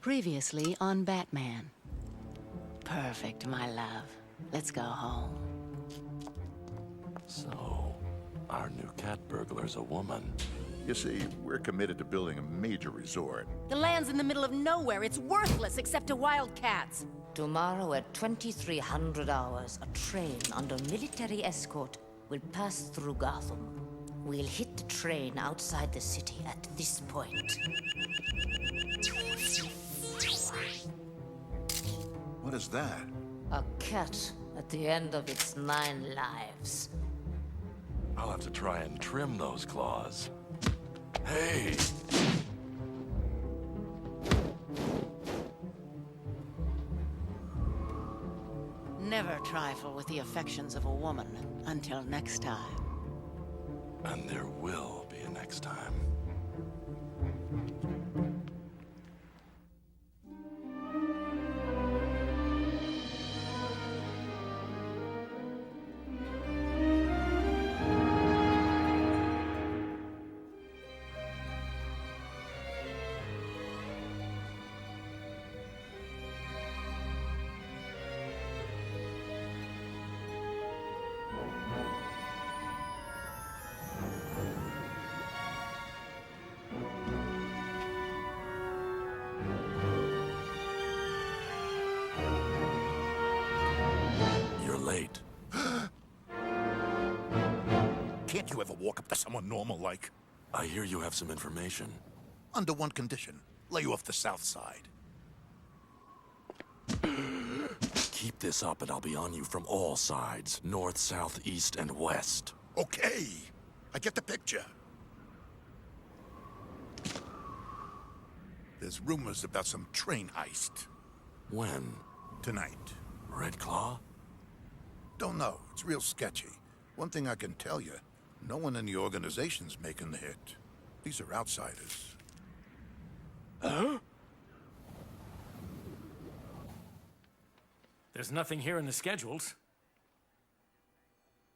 Previously on Batman. Perfect, my love. Let's go home. So, our new cat burglar's a woman. You see, we're committed to building a major resort. The land's in the middle of nowhere. It's worthless except to wildcats. Tomorrow at 2300 hours, a train under military escort will pass through Gotham. We'll hit the train outside the city at this point. What is that? A cat at the end of its 9 lives. I'll have to try and trim those claws. Hey! Never trifle with the affections of a woman. Until next time. And there will be a next time. Late. Can't you ever walk up to someone normal like? I hear you have some information. Under one condition. Lay off the south side. Keep this up and I'll be on you from all sides. North, south, east, and west. Okay. I get the picture. There's rumors about some train heist. When? Tonight. Red Claw? Don't know. It's real sketchy. One thing I can tell you, no one in the organization's making the hit. These are outsiders. Huh? There's nothing here in the schedules.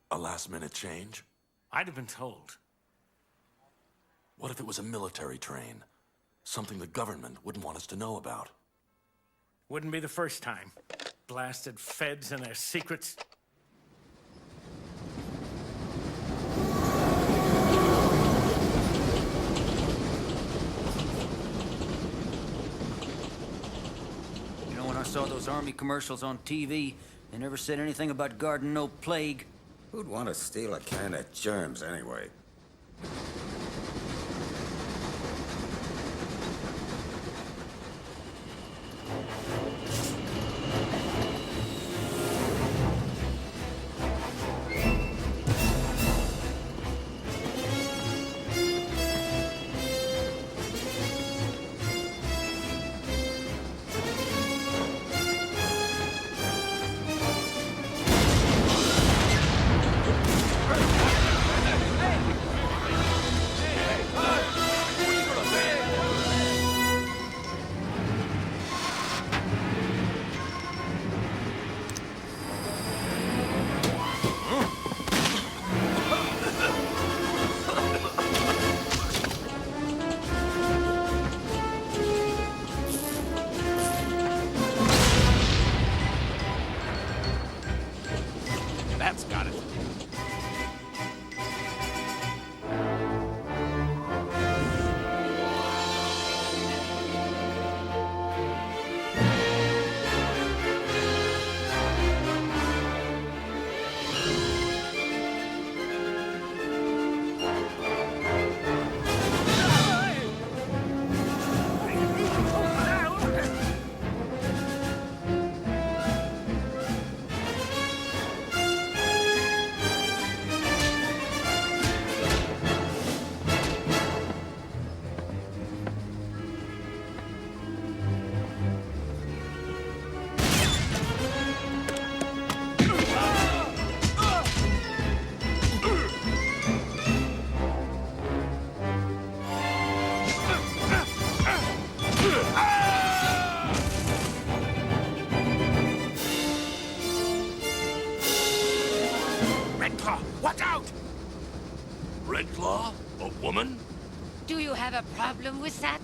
A last-minute change? I'd have been told. What if it was a military train? Something the government wouldn't want us to know about. Wouldn't be the first time. Blasted feds and their secrets. I saw those army commercials on TV. They never said anything about guarding no plague. Who'd want to steal a can of germs anyway? That's got it. Red Claw? A woman? Do you have a problem with that?